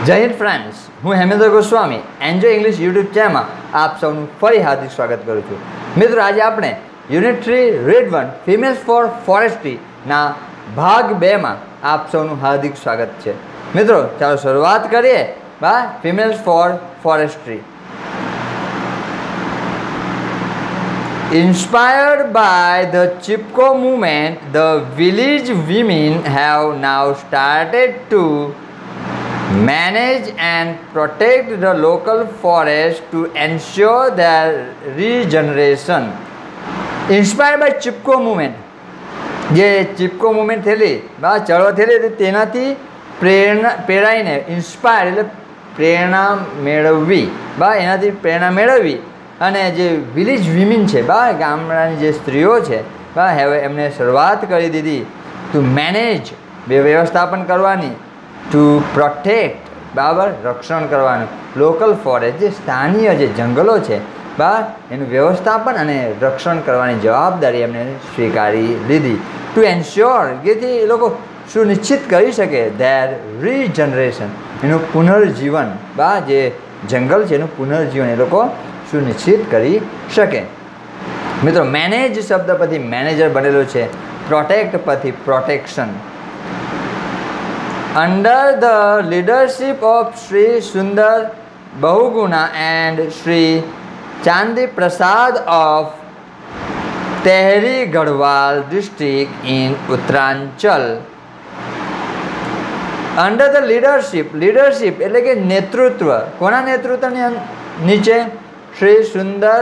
જય હિન્દ ફ્રેન્ડ્સ, હું Hemendra Goswami enjoy English YouTube ચેનલમાં આપ સૌનું ફરી હાર્દિક સ્વાગત કરું છું. મિત્રો, આજે આપણે યુનિટ 3 રીડ 1 ફિમેલ્સ ફોર ફોરેસ્ટ્રીના ભાગ 2માં આપ સૌનું હાર્દિક સ્વાગત છે. મિત્રો, ચાલો શરૂઆત કરીએ females for forestry. Inspired by the Chipko movement, the village women have now started to manage and protect the local forest to ensure their regeneration. Inspired by Chipko movement, જે ચિપકો મુવમેન્ટ થયેલી ચળવળ થયેલી તેનાથી પ્રેરાઈને ઇન્સ્પાયર એટલે પ્રેરણા મેળવવી એનાથી પ્રેરણા મેળવવી અને જે વિલેજ વિમેન છે ગામડાની જે સ્ત્રીઓ છે હવે એમને શરૂઆત કરી દીધી ટુ મેનેજ વ્યવસ્થાપન કરવાની, ટુ પ્રોટેક્ટ રક્ષણ કરવાનું, લોકલ ફોરેસ્ટ જે સ્થાનીય જે જંગલો છે એનું વ્યવસ્થાપન અને રક્ષણ કરવાની જવાબદારી એમને સ્વીકારી લીધી. ટુ એન્શ્યોર જેથી એ લોકો સુનિશ્ચિત કરી શકે ધેર રીજનરેશન એનું પુનર્જીવન જે જંગલ છે એનું પુનર્જીવન એ લોકો સુનિશ્ચિત કરી શકે. મિત્રો, મેનેજ શબ્દ પરથી મેનેજર બનેલો છે, પ્રોટેક્ટ પરથી protection. Under the leadership of Shri Sundar Bahuguna and Shri ચાંદી પ્રસાદ of Tehri Garhwal district in Uttaranchal. Under the leadership એટલે કે નેતૃત્વ. કોના નેતૃત્વની નીચે? શ્રી સુંદર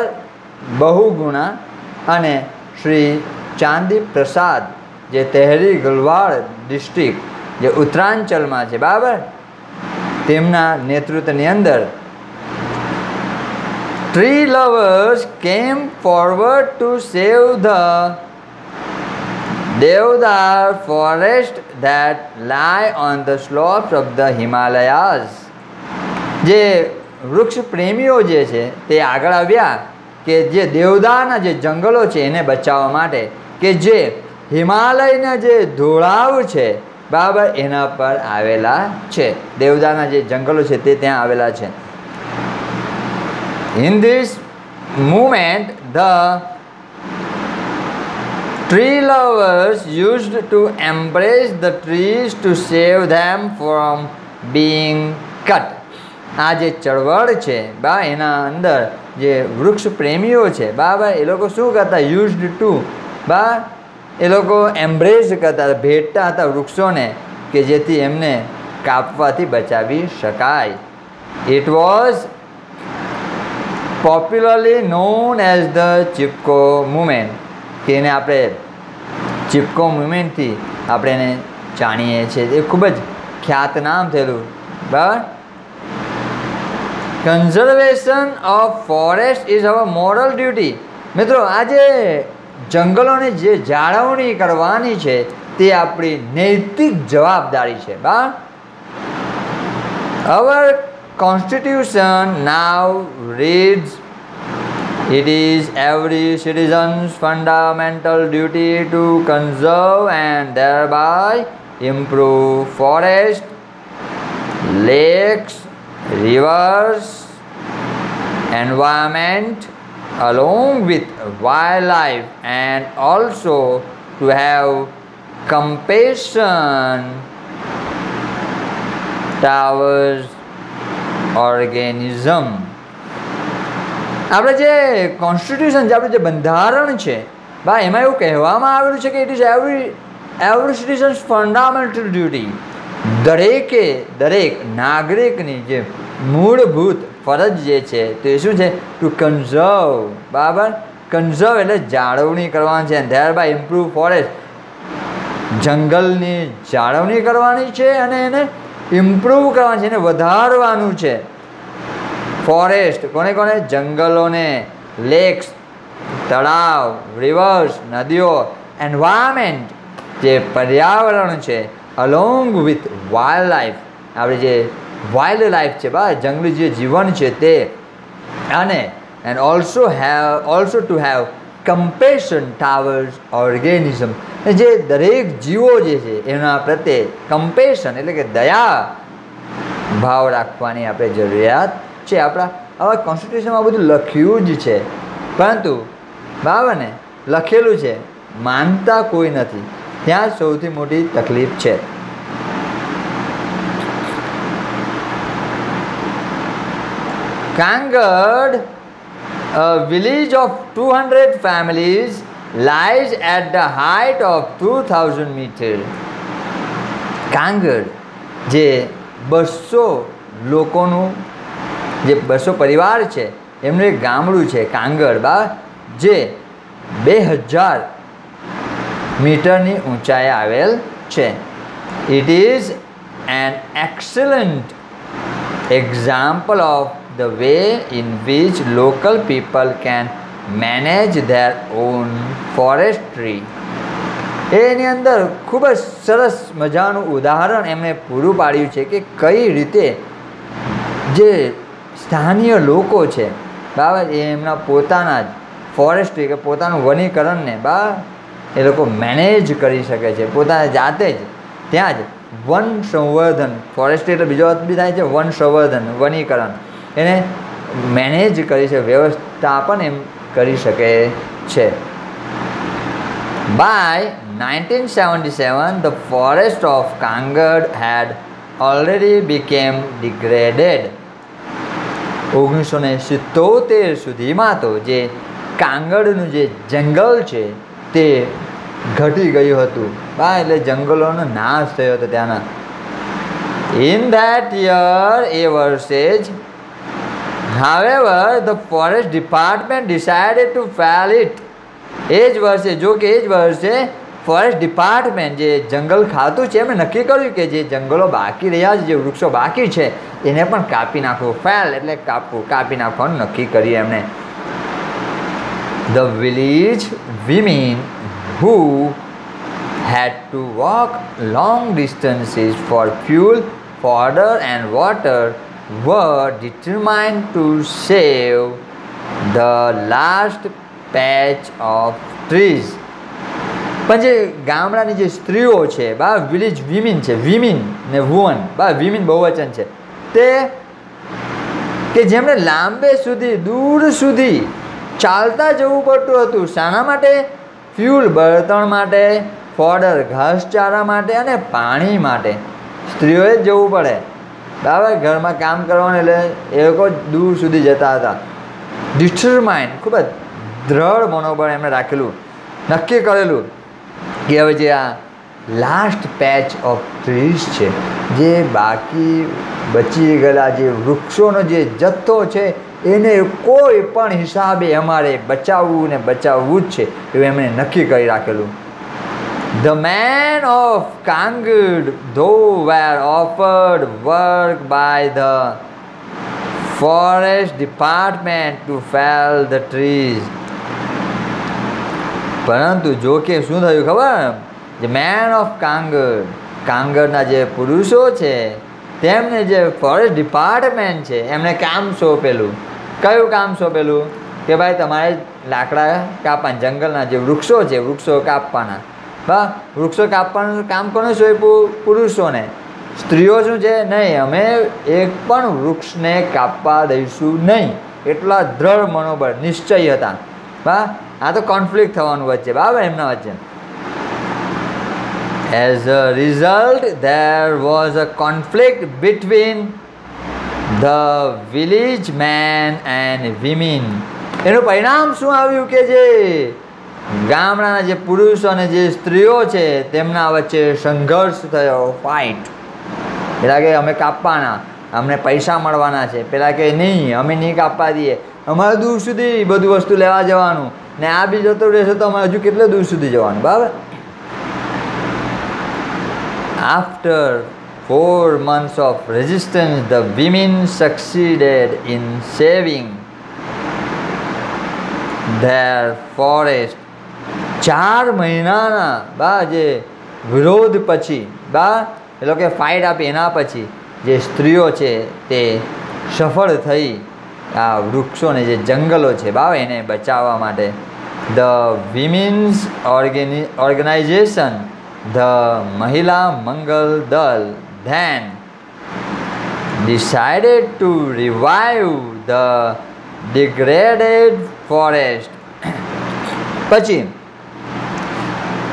બહુગુણા અને શ્રી ચાંદી પ્રસાદ જે તેહરી ગઢવાલ ડિસ્ટ્રિક્ટ જે ઉત્તરાંચલમાં છે તેમના નેતૃત્વની અંદર tree lovers came forward to save the deodar forest that lie on the slopes of the Himalayas. જે વૃક્ષ પ્રેમીઓ જે છે તે આગળ આવ્યા કે જે દેવદારના જે જંગલો છે એને બચાવવા માટે કે જે હિમાલયના જે ઢોળાવ છે એના પર આવેલા છે. દેવદારના જે જંગલો છે તે ત્યાં આવેલા છે. In this movement, the tree lovers used to embrace the trees to save them from being cut. આ જે ચળવળ છે એના અંદર જે વૃક્ષ પ્રેમીઓ છે એ લોકો શું કરતા? યુઝડ ટુ એ લોકો એમ્બ્રેસ કરતા હતા, ભેટતા હતા વૃક્ષોને કે જેથી એમને કાપવાથી બચાવી શકાય. It was popularly known as the Chipko movement, કે એને આપણે ચિપકો મુવમેન્ટથી આપણે એને જાણીએ છીએ. એ ખૂબ જ ખ્યાતનામ થયેલું. Conservation of forest is our moral duty. મિત્રો, આ જે જંગલોની જે જાળવણી કરવાની છે તે આપણી નૈતિક જવાબદારી છે. અવર Constitution now reads, it is every citizen's fundamental duty to conserve and thereby improve forests, lakes, rivers, environment along with wildlife, and also to have compassion towards organism. આપણે જે કોન્સ્ટિટ્યુશન છે, આપણું જે બંધારણ છે એમાં એવું કહેવામાં આવેલું છે કે it is every citizens fundamental duty. દરેક નાગરિકની જે મૂળભૂત ફરજ જે છે તે શું છે? Two conserve. કન્ઝર્વ એટલે જાળવણી કરવાની છે. ધેર બાય ઇમ્પ્રૂવ ફોરેસ્ટ, જંગલની જાળવણી કરવાની છે અને એને ઇમ્પ્રૂવ કરવાનું છે, એને વધારવાનું છે. ફોરેસ્ટ કોને? જંગલોને, લેક્સ તળાવ, રિવર્સ નદીઓ, એન્વાયરમેન્ટ જે પર્યાવરણ છે, અલોંગ વિથ વાઇલ્ડ લાઈફ આપણે જે વાઇલ્ડ લાઈફ છે જંગલી જે જીવન છે તે, અને and also to have compassion towers organism. જે દરેક જીવો જે છે એના પ્રત્યે કમ્પેશન એટલે કે દયા ભાવ રાખવાની આપણે જરૂરિયાત છે. આપણા આવા કોન્સ્ટિટ્યુશનમાં બધું લખ્યું જ છે, પરંતુ બરાબર ને, લખેલું છે, માનતા કોઈ નથી. ત્યાં સૌથી મોટી તકલીફ છે. Kangad, a village of 200 families, lies at the height of 2000 meters. Kangad જે 200 લોકોનું, જે 200 પરિવાર છે એમનું એક ગામડું છે કાંગડ બા, જે 2000 મીટરની ઊંચાઈએ આવેલ છે. It is an excellent example of the way in which local people can manage their own forestry. એની અંદર ખૂબ જ સરસ મજાનું ઉદાહરણ એમણે પૂરું પાડ્યું છે કે કઈ રીતે જે સ્થાનિય લોકો છે બરાબર, એ એમના પોતાના જ ફોરેસ્ટ્રી કે પોતાનું વનીકરણને એ લોકો મેનેજ કરી શકે છે પોતાના જાતે જ. ત્યાં જ વન સંવર્ધન, ફોરેસ્ટ્રી એટલે બીજો અર્થ બી થાય છે વન સંવર્ધન, વનીકરણ, એને મેનેજ કરી છે, વ્યવસ્થાપન એમ કરી શકે છે. By 1977, the forest of Kangad had already become degraded. 1977 સુધીમાં તો જે કાંગડનું જે જંગલ છે તે ઘટી ગયું હતું. એટલે જંગલોનો નાશ થયો હતો ત્યાંના. In that year, એ વર્ષે જ, however, the forest department decided to fell it. એ જ વર્ષે, જો કે એ જ વર્ષે ફોરેસ્ટ ડિપાર્ટમેન્ટ જે જંગલ ખાતું છે એમણે નક્કી કર્યું કે જે જંગલો બાકી રહ્યા છે, જે વૃક્ષો બાકી છે એને પણ કાપી નાખવું. ફેલ એટલે કાપવું, કાપી નાખવાનું નક્કી કર્યું એમણે. The village women who had to walk long distances for fuel, fodder and water were determined to save the last patch of trees. પણ જે ગામડાની જે સ્ત્રીઓ છે વિલેજ વિમિન છે, વિમિન ને વુમન વિમિન બહુવચન છે, તે કે જેમણે લાંબે સુધી દૂર સુધી ચાલતા જવું પડતું હતું. શાના માટે? ફ્યુલ બળતણ માટે, ફોડર ઘાસચારા માટે અને પાણી માટે. સ્ત્રીઓએ જ જવું પડે બરાબર, ઘરમાં કામ કરવાનું, એટલે એ લોકો દૂર સુધી જતા હતા. ડિટરમાઇન્ડ, ખૂબ જ દ્રઢ મનોબળ એમણે રાખેલું, નક્કી કરેલું કે હવે જે આ લાસ્ટ પેચ ઓફ ટ્રીઝ છે, જે બાકી બચી ગયેલા જે વૃક્ષોનો જે જથ્થો છે એને કોઈ પણ હિસાબે અમારે બચાવવું ને બચાવવું જ છે એવું એમણે નક્કી કરી રાખેલું. The men of Kangad, though, were offered work by the forest department to fell the trees. પરંતુ જો કે શું થયું ખબર? જે મેન ઓફ કાંગડ, કાંગડના જે પુરુષો છે તેમને જે ફોરેસ્ટ ડિપાર્ટમેન્ટ છે એમણે કામ સોંપેલું. કયું કામ સોંપેલું? કે ભાઈ તમારે લાકડા કાપવાના, જંગલના જે વૃક્ષો છે વૃક્ષો કાપવાના. વૃક્ષો કાપવાનું કામ કોને સોંપ્યું? પુરુષોને. સ્ત્રીઓ શું છે? નહીં, અમે એક પણ વૃક્ષને કાપવા દઈશું નહીં. એટલા દ્રઢ મનોબળ, નિશ્ચય હતા. આ તો કોન્ફ્લિક્ટ થવાનું વચ્ચે બરાબર એમના વચ્ચે. As a result, there was a conflict between the village men and women. એનું પરિણામ શું આવ્યું કે જે ગામડાના જે પુરુષો અને જે સ્ત્રીઓ છે તેમના વચ્ચે સંઘર્ષ થયો, ફાઇટ. પેલા કે અમે કાપવાના, અમને પૈસા મળવાના છે. પેલા કે નહીં, અમે નહીં કાપવા દઈએ, અમારે દૂર સુધી બધું વસ્તુ લેવા જવાનું, ને આ બી જતો રહેશે તો અમારે હજુ કેટલે દૂર સુધી જવાનું બરાબર. After 4 months of resistance, the women succeeded in saving their forest. 4 મહિનાના જે વિરોધ પછી એ લોકોએ ફાઇટ આપી, એના પછી જે સ્ત્રીઓ છે તે સફળ થઈ આ વૃક્ષોને, જે જંગલો છે એને બચાવવા માટે. The women's organization, the મહિલા મંગલ દળ, then decided to revive the degraded forest. પછી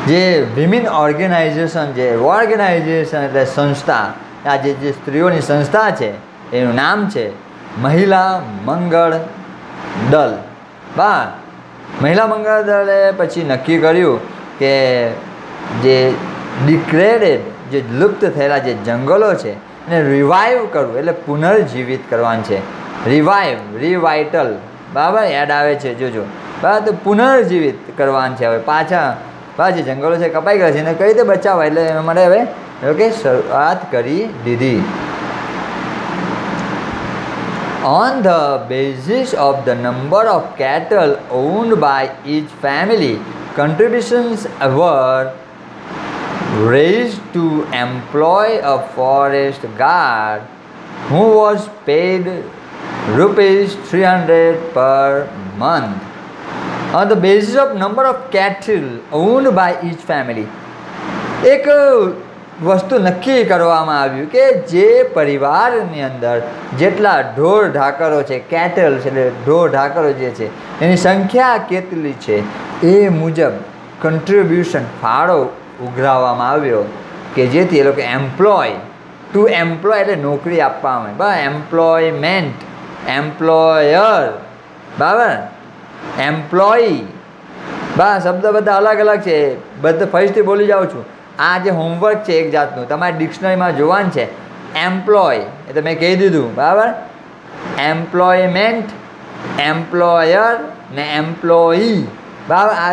જે વિમેન ઓર્ગેનાઇઝેશન એટલે સંસ્થા, આ જે સ્ત્રીઓની સંસ્થા છે એનું નામ છે મહિલા મંગળ દળ. મહિલા મંગળ દળે પછી નક્કી કર્યું કે જે ડિગ્રેડેડ, જે લુપ્ત થયેલા જે જંગલો છે એને રિવાઇવ કરવું, એટલે પુનર્જીવિત કરવાનું છે. રિવાઇટલ, બરાબર, યાદ આવે છે, જોજો, બરાબર. તો પુનર્જીવિત કરવાનું છે. હવે પાછા જે જંગલો છે કપાઈ ગયા છે એને કઈ રીતે બચાવવા, એટલે એના માટે હવે ઓકે શરૂઆત કરી દીધી. On the basis of the number of cattle owned by each family, contributions were raised to employ a forest guard who was paid ₹300 per month. On the basis of number of cattle owned by each family, એક વસ્તુ નક્કી કરવામાં આવ્યું કે જે પરિવારની અંદર જેટલા ઢોર ઢાકરો છે, કેટલ છે એટલે ઢોર ઢાકરો જે છે એની સંખ્યા કેટલી છે એ મુજબ કન્ટ્રીબ્યુશન, ફાળો ઉઘરાવવામાં આવ્યો કે જેથી એ લોકો એમ્પ્લોય એટલે નોકરી આપવામાં, બરાબર, એમ્પ્લોયમેન્ટ, એમ્પ્લોયર, બરાબર, એમ્પ્લોયી, બરાબર, શબ્દ બધા અલગ અલગ છે, બધા ફરીથી બોલી જાઉં છું. આ જે હોમવર્ક છે એક જાતનું તમારે ડિક્શનરીમાં જોવાનું છે. એમ્પ્લોય એ તો મેં કહી દીધું, બરાબર, એમ્પ્લોયમેન્ટ, એમ્પ્લોયર ને એમ્પ્લોયી, બરાબર. આ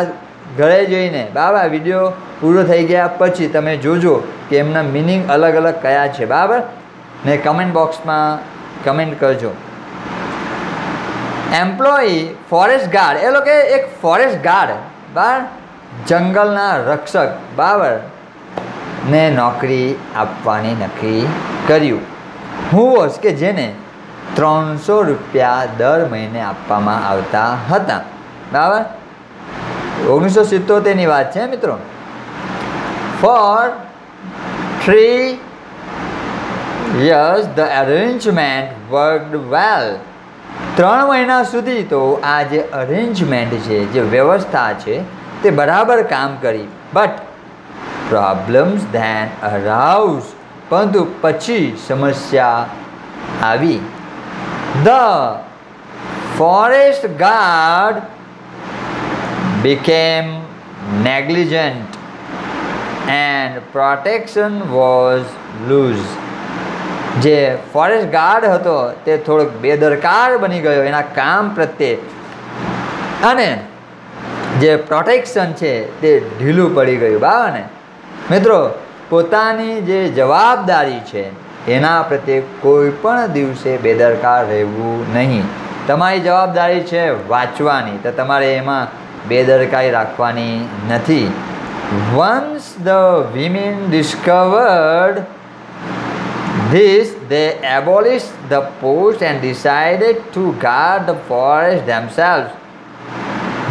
ઘરે જઈને, બરાબર, આ વિડીયો પૂરો થઈ ગયા પછી તમે જોજો કે એમના મિનિંગ અલગ અલગ કયા છે, બરાબર, ને કમેન્ટ બોક્સમાં કમેન્ટ કરજો. એમ્પ્લોયી, ફોરેસ્ટ ગાર્ડ, એ લોકો એક ફોરેસ્ટ ગાર્ડ, બરાબર, જંગલના રક્ષક, બરાબર, ને નોકરી આપવાની નક્કી કર્યું. હુવોસ કે જેને ₹300 દર મહિને આપવામાં આવતા હતા, બરાબર. 1977ની વાત છે મિત્રો. For 3 years the arrangement worked well. 3 મહિના સુધી તો આ જે અરેન્જમેન્ટ છે, જે વ્યવસ્થા છે તે બરાબર કામ કરી. બટ પ્રોબ્લેમ્સ ધેન અરાઉઝ, પરંતુ પછી સમસ્યા આવી. The forest guard became negligent and protection was loose. જે ફોરેસ્ટ ગાર્ડ હતો તે થોડોક બેદરકાર બની ગયો એના કામ પ્રત્યે, અને જે પ્રોટેક્શન છે તે ઢીલું પડી ગયું, બરાબર ને મિત્રો. પોતાની જે જવાબદારી છે એના પ્રત્યે કોઈ પણ દિવસે બેદરકાર રહેવું નહીં. તમારી જવાબદારી છે વાંચવાની, તો તમારે એમાં બેદરકારી રાખવાની નથી. Once the women discovered this, they abolished the post and decided to guard the forest themselves.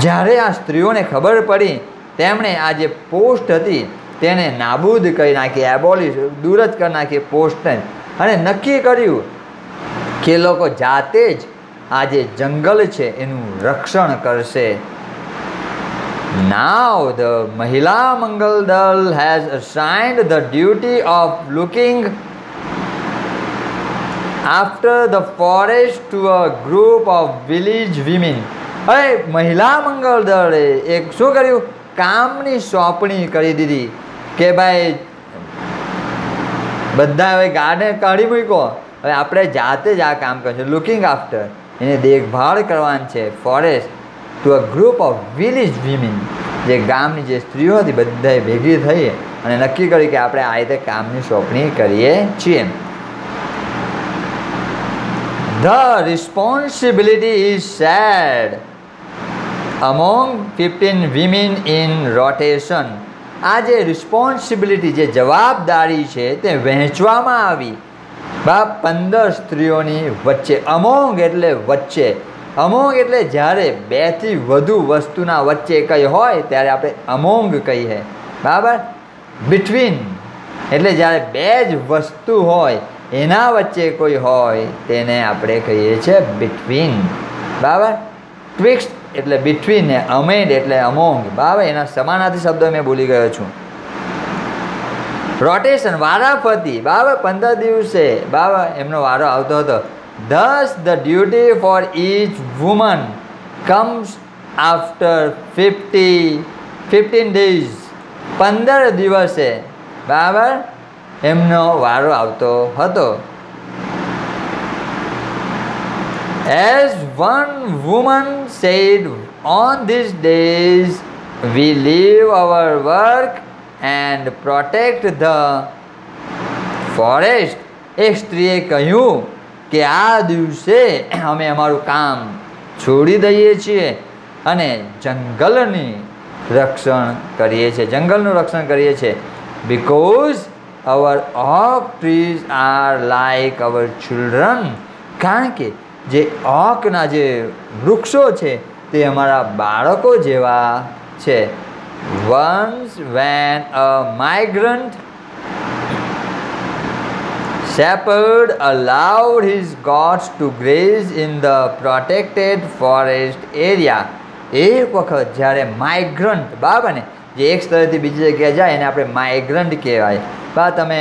જ્યારે આ સ્ત્રીઓને ખબર પડી તેમણે આ જે પોસ્ટ હતી તેને નાબૂદ કરી નાખી, એબોલિશ, દૂર જ કરી નાખી પોસ્ટને, અને નક્કી કર્યું કે લોકો જાતે જ આ જે જંગલ છે એનું રક્ષણ કરશે. Now the Mahila Mangal Dal has assigned the duty of looking after the forest to a group of village women. હવે મહિલા મંગળ દળે એક શું કર્યું, કામની સોંપણી કરી દીધી કે ભાઈ બધા હવે ગાર્ડન કાઢી મૂકો, હવે આપણે જાતે જ આ કામ કરીશું. લુકિંગ આફ્ટર, એને દેખભાળ કરવાની છે. Forest to a group of village women, જે ગામની જે સ્ત્રીઓ હતી બધાએ ભેગી થઈ અને નક્કી કર્યું કે આપણે આ રીતે કામની સોંપણી કરીએ છીએ. The responsibility is shared among 15 women in rotation. આ જે રિસ્પોન્સિબિલિટી, જે જવાબદારી છે તે વહેંચવામાં આવી 15 સ્ત્રીઓની વચ્ચે. અમોંગ એટલે વચ્ચે, અમોંગ એટલે જ્યારે 2 થી વધુ વસ્તુના વચ્ચે કંઈ હોય ત્યારે આપણે અમોંગ કહીએ, બરાબર. બિટવીન એટલે જ્યારે 2 જ વસ્તુ હોય એના વચ્ચે કોઈ હોય તેને આપણે કહીએ છીએ બિટવીન. બરાબર. ટ્વિક્સ્ટ એટલે બિટવીન ને અમેન્ડ એટલે અમોંગ. બરાબર. એના સમાનાર્થી શબ્દો મેં ભૂલી ગયો છું. રોટેશન વારાફરતી. બરાબર. 15 દિવસે બરાબર એમનો વારો આવતો હતો. Thus the duty for each woman comes after 15 days. 15 દિવસે બરાબર એમનો વારો આવતો હતો. As one woman said, on these days we leave our work and protect the forest. એક સ્ત્રીએ કહ્યું કે આ દિવસે અમે અમારું કામ છોડી દઈએ છીએ અને જંગલની રક્ષણ કરીએ છીએ, જંગલનું રક્ષણ કરીએ છીએ. Because our oak trees are like our children. કારણ કે જે ઓકના જે વૃક્ષો છે તે અમારા બાળકો જેવા છે. Once when a migrant shepherd allowed his goats to graze in the protected forest area. એક વખત જ્યારે માઇગ્રન્ટ બરાબર ને જે એક સ્થળેથી બીજી જગ્યાએ જાય એને આપણે માઇગ્રન્ટ કહેવાય. બા તમે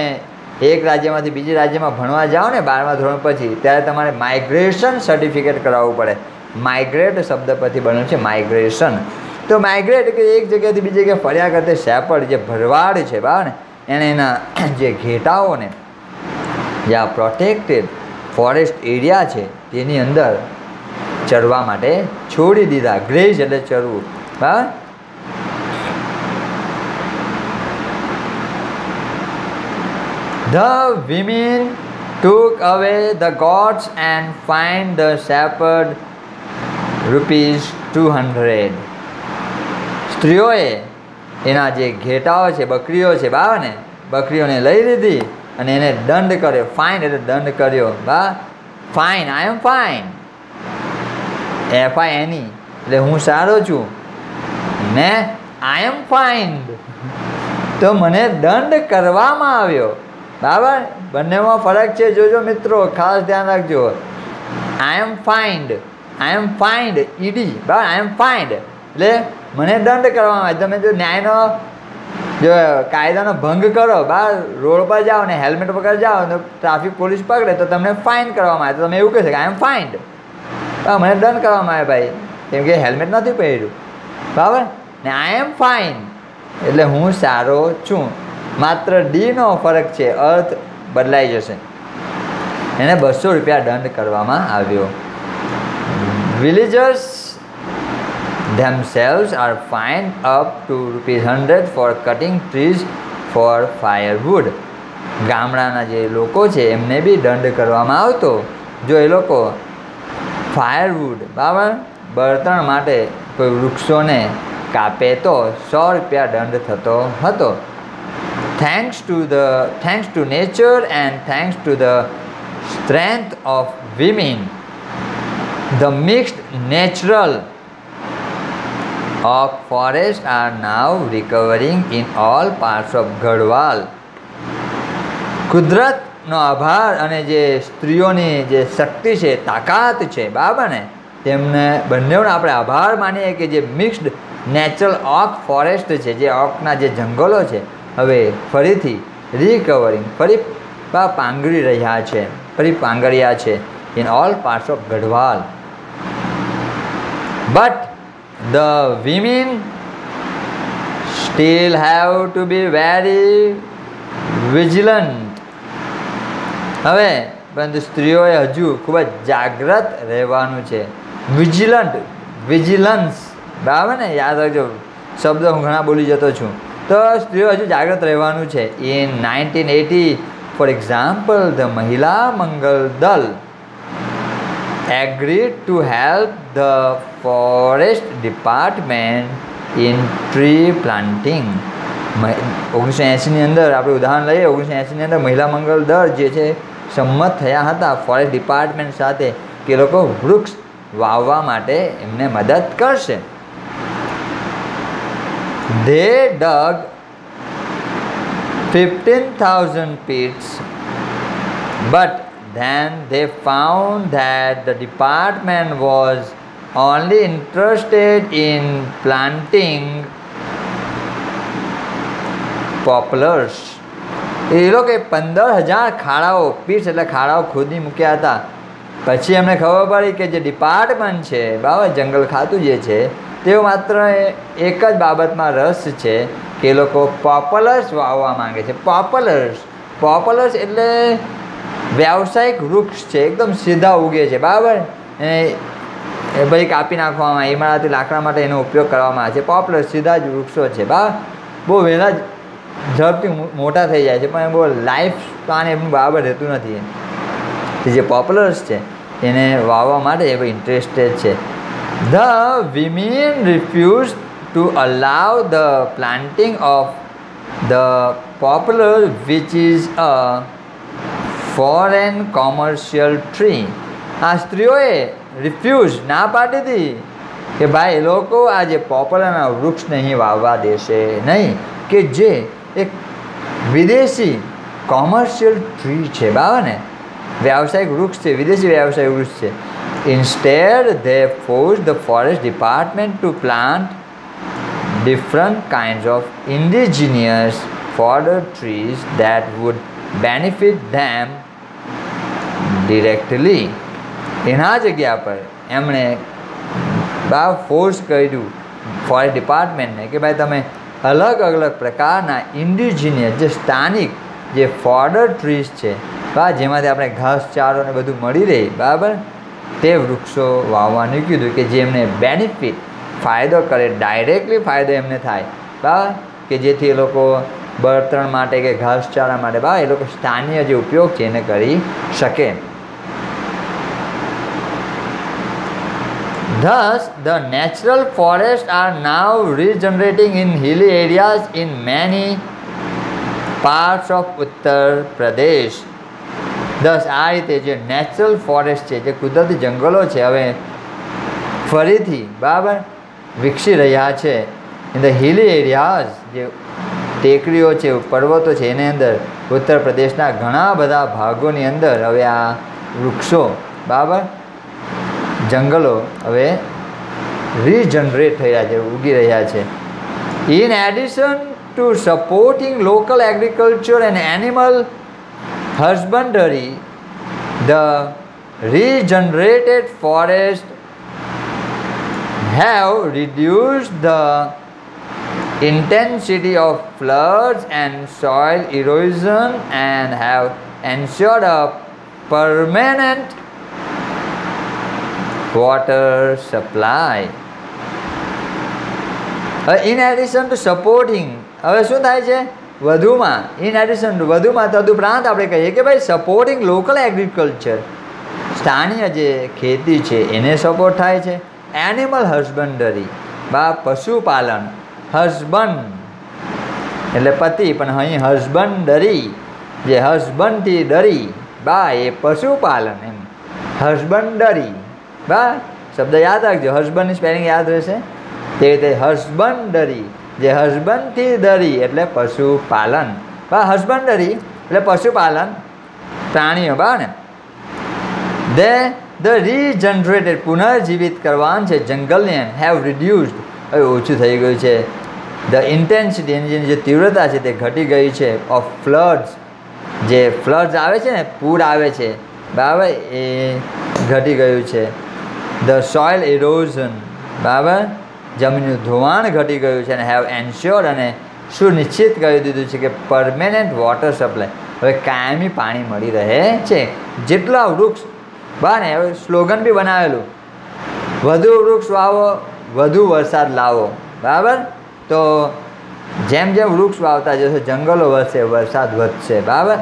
એક રાજ્યમાંથી બીજી રાજ્યમાં ભણવા જાઓ ને 12મા ધોરણ પછી ત્યારે તમારે માઇગ્રેશન સર્ટિફિકેટ કરાવવું પડે. માઇગ્રેટ શબ્દ પરથી બન્યું છે માઇગ્રેશન. તો માઇગ્રેટ કે એક જગ્યાએથી બીજી જગ્યાએ ફર્યા કરતે શેપર્ડ જે ભરવાડ છે બરાબર ને એને એના જે ઘેટાઓને જે આ પ્રોટેક્ટેડ ફોરેસ્ટ એરિયા છે તેની અંદર ચરવા માટે છોડી દીધા. ગ્રેઝ એટલે ચરવું. બરાબર. The women took away the goats and fined the shepherd ₹200. સ્ત્રીઓએ એના જે ઘેટાઓ છે બકરીઓ છે બરાબર ને બકરીઓને લઈ લીધી અને એને દંડ કર્યો. ફાઇન એટલે દંડ કર્યો. બા fine I am fine FINE એટલે હું સારો છું ને આઈ એમ ફાઇન્ડ તો મને દંડ કરવામાં આવ્યો. બરાબર. બંનેમાં ફરક છે જોજો મિત્રો, ખાસ ધ્યાન રાખજો. આઈ એમ ફાઇન્ડ ED બરાબર. આઈ એમ ફાઇન્ડ એટલે મને દંડ કરવામાં આવે. તમે જો ન્યાયનો જો કાયદાનો ભંગ કરો બહાર રોડ પર જાઓ ને હેલ્મેટ વગર જાઓ તો ટ્રાફિક પોલીસ પકડે તો તમને ફાઇન કરવામાં આવે. તો તમે એવું કહે છે કે આઈ એમ ફાઇન્ડ મને દંડ કરવામાં આવે ભાઈ કેમ કે હેલ્મેટ નથી પહેર્યું. બરાબર ને આઈ એમ ફાઇન એટલે હું સારો છું. માત્ર ડીનો ફરક છે, અર્થ બદલાઈ જશે. એને ₹200 દંડ કરવામાં આવ્યો. Villagers themselves are fined up to ₹100 for cutting trees for firewood. ગામડાના જે લોકો છે એમને બી દંડ કરવામાં આવતો જો એ લોકો ફાયરવુડ બરાબર બળતણ માટે કોઈ વૃક્ષોને કાપે તો ₹100 દંડ થતો હતો. Thanks to nature and thanks to the strength of women, the mixed natural oak forests are now recovering in all parts of Garhwal. કુદરતનો આભાર અને જે સ્ત્રીઓની જે શક્તિ છે તાકાત છે બરાબર ને તેમને બંનેઓને આપણે આભાર માનીએ કે જે મિક્સ્ડ નેચરલ ઓક ફોરેસ્ટ છે જે ઓકના જે જંગલો છે હવે ફરીથી રિકવરિંગ ફરી પાંગરી રહ્યા છે ફરી પાંગર્યા છે in all parts of Garhwal. But the women still have to be very vigilant. હવે પરંતુ સ્ત્રીઓએ હજુ ખૂબ જ જાગ્રત રહેવાનું છે. વિજિલન્સ બરાબર ને યાદ રાખજો શબ્દ હું ઘણા બોલી જતો છું. તો સ્ત્રીઓ હજુ જાગ્રત રહેવાનું છે. ઇન 1980 ફોર એક્ઝામ્પલ ધ મહિલા મંગલ દલ agreed to help the forest department in tree planting. 1980ની અંદર આપણે ઉદાહરણ લઈએ 1980ની અંદર મહિલા મંગલ દળ જે છે સંમત થયા હતા ફોરેસ્ટ ડિપાર્ટમેન્ટ સાથે કે લોકો વૃક્ષ વાવવા માટે એમને મદદ કરશે. They dug 15,000 pits But then they found that the department was only interested in planting poplars. એ લોકોએ 15,000 ખાડાઓ પીસ એટલે ખાડાઓ ખોદી મૂક્યા હતા. પછી એમને ખબર પડી કે જે ડિપાર્ટમેન્ટ છે બરાબર જંગલ ખાતું જે છે તેઓ માત્ર એક જ બાબતમાં રસ છે કે એ લોકો પોપ્યુલર્સ વાવવા માંગે છે. પોપ્યુલર્સ એટલે વ્યાવસાયિક વૃક્ષ છે, એકદમ સીધા ઉગે છે બરાબર. એ ભાઈ કાપી નાખવામાં એમાંથી લાકડા માટે એનો ઉપયોગ કરવામાં આવે છે. પોપ્યુલર સીધા જ વૃક્ષો છે બરાબર. બહુ વહેલા જ ઝડપથી મોટા થઈ જાય છે પણ બહુ લાઈફ સ્પાન એમનું બરાબર રહેતું નથી. જે પોપ્યુલર્સ છે એને વાવવા માટે એ ઇન્ટરેસ્ટેડ છે. The women refused to allow the planting of the poplar, which is a foreign commercial tree. આ સ્ત્રીઓએ રિફ્યુઝ ના પાડી હતી કે ભાઈ એ લોકો આ જે પોપ્યુલરના વૃક્ષ નહીં વાવવા દેશે નહીં, કે જે એક વિદેશી કોમર્શિયલ ટ્રી છે બરાબર ને, વ્યાવસાયિક વૃક્ષ છે, વિદેશી વ્યાવસાયિક વૃક્ષ છે. Instead, they forced the forest department to plant different kinds of indigenous fodder trees that would benefit them directly. એના જગ્યા પર એમણે ફોર્સ કર્યું ફોરેસ્ટ ડિપાર્ટમેન્ટને કે ભાઈ તમે અલગ અલગ પ્રકારના ઇન્ડિજિનિયસ જે સ્થાનિક જે ફોડર ટ્રીઝ છે બરાબર, જેમાંથી આપણે ઘાસચારો ને બધું મળી રહે બરાબર, તે વૃક્ષો વાવવાનું કીધું કે જે એમને બેનિફિટ ફાયદો કરે, ડાયરેક્ટલી ફાયદો એમને થાય બરાબર, કે જેથી એ લોકો બળતણ માટે કે ઘાસચારા માટે બરાબર એ લોકો સ્થાનિય જે ઉપયોગ છે એને કરી શકે. Thus, the natural forests are now regenerating in hilly areas in many parts of Uttar Pradesh. Thus, આ રીતે જે નેચરલ ફોરેસ્ટ છે, જે કુદરતી જંગલો છે, હવે ફરીથી બરાબર વિકસી રહ્યા છે. ઇન ધ હિલી એરિયાઝ, જે ટેકરીઓ છે, પર્વતો છે, એની અંદર ઉત્તર પ્રદેશના ઘણા બધા ભાગોની અંદર હવે આ વૃક્ષો બરાબર જંગલો હવે રીજનરેટ થઈ રહ્યા છે, ઉગી રહ્યા છે. In addition to supporting local agriculture and animal husbandry, the regenerated forests have reduced the intensity of floods and soil erosion and have ensured a permanent water supply. In addition to supporting, હવે શું થાય છે વધુમાં, in addition વધુમાં તદુપરાંત આપણે કહીએ કે ભાઈ સપોર્ટિંગ લોકલ એગ્રીકલ્ચર, સ્થાનિય જે ખેતી છે એને સપોર્ટ થાય છે. એનિમલ હસબન્ડરી પશુપાલન, હસબન્ડ એટલે પતિ પણ અહીં હસબન્ડરી જે હસબન્ડથી ડરી એ પશુપાલન એમ હસબન્ડરી શબ્દ યાદ રાખજો, હસબન્ડની સ્પેલિંગ યાદ રહેશે. તે રીતે હસબન્ડરી જે હસબન્ડથી દરી એટલે પશુપાલન, હસબન્ડરી એટલે પશુપાલન પ્રાણીઓ ને. ધ રીજનરેટેડ પુનર્જીવિત કરવાનું છે જંગલને, હેવ રિડ્યુસ્ડ હવે ઓછું થઈ ગયું છે. ધ ઇન્ટેન્સિટી એની જે તીવ્રતા છે તે ઘટી ગઈ છે. ઓફ ફ્લડ્સ, જે ફ્લડ્સ આવે છે ને, પૂર આવે છે બરાબર, એ ઘટી ગયું છે. ધ સોઇલ ઇરોઝન બરાબર જમીનનું ધોવાણ ઘટી ગયું છે. અને હેવ એન્શ્યોર અને સુનિશ્ચિત કરી દીધું છે કે પરમેનન્ટ વોટર સપ્લાય, હવે કાયમી પાણી મળી રહે છે. જેટલા વૃક્ષ ને હવે સ્લોગન બી બનાવેલું, વધુ વૃક્ષ વાવો વધુ વરસાદ લાવો બરાબર. તો જેમ જેમ વૃક્ષ વાવતા જશો જંગલો વધશે, વરસાદ વધશે બરાબર.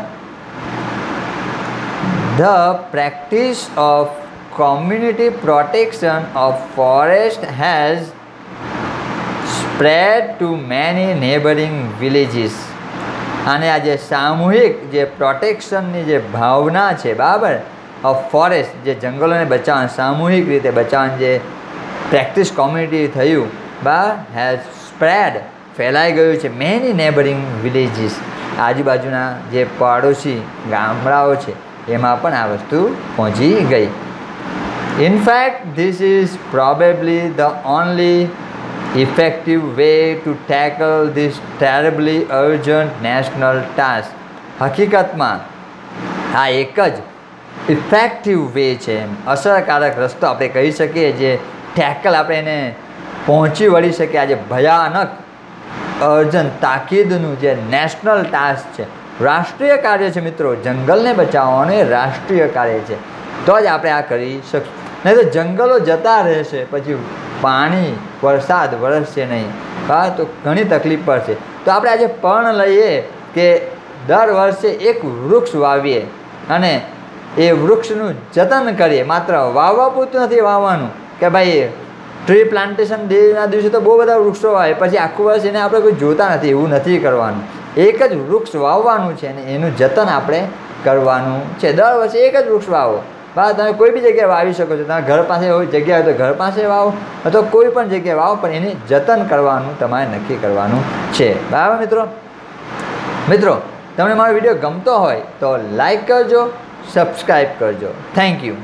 The practice of community protection of forest has spread to many neighboring villages. અને આ જે સામૂહિક જે પ્રોટેક્શનની જે ભાવના છે બરાબર ઓફ ફોરેસ્ટ, જે જંગલોને બચાવવા સામૂહિક રીતે બચાવવાની જે પ્રેક્ટિસ કોમ્યુનિટી થયું હેઝ સ્પ્રેડ ફેલાઈ ગયું છે. મેની નેબરિંગ વિલેજીસ, આજુબાજુના જે પાડોશી ગામડાઓ છે એમાં પણ આ વસ્તુ પહોંચી ગઈ. In fact, this is probably the only effective way to tackle this terribly urgent national task. હકીકતમાં આ એક જ ઇફેક્ટિવ વે છે, અસરકારક રસ્તો આપણે કહી શકીએ, જે ટેકલ આપણે એને પહોંચી વળી શકીએ. આજે ભયાનક અર્જન્ટ તાકીદનું જે નેશનલ ટાસ્ક છે, રાષ્ટ્રીય કાર્ય છે મિત્રો, જંગલને બચાવવાનું એ રાષ્ટ્રીય કાર્ય છે, તો જ આપણે આ કરી શકશું. નહીં તો જંગલો જતા રહેશે, પછી પાણી વરસાદ વરસશે નહીં, હા, તો ઘણી તકલીફ પડશે. તો આપણે આજે પણ લઈએ કે દર વર્ષે એક વૃક્ષ વાવીએ અને એ વૃક્ષનું જતન કરીએ. માત્ર વાવવા પૂરતું નથી વાવવાનું કે ભાઈ ટ્રી પ્લાન્ટેશન ડેના દિવસે તો બહુ બધા વૃક્ષો વાવે, પછી આખું વર્ષ એને આપણે કોઈ જોતા નથી, એવું નથી કરવાનું. એક જ વૃક્ષ વાવવાનું છે અને એનું જતન આપણે કરવાનું છે. દર વર્ષે એક જ વૃક્ષ વાવો. બરાબર, તમે કોઈ બી જગ્યાએ વાવી શકો છો. તમારા ઘર પાસે હોય જગ્યા હોય તો ઘર પાસે વાવો, અથવા કોઈ પણ જગ્યાએ વાવો, પણ એની જતન કરવાનું તમારે નક્કી કરવાનું છે. બરાબર મિત્રો, તમને મારો વિડીયો ગમતો હોય તો લાઈક કરજો, સબસ્ક્રાઈબ કરજો. Thank you.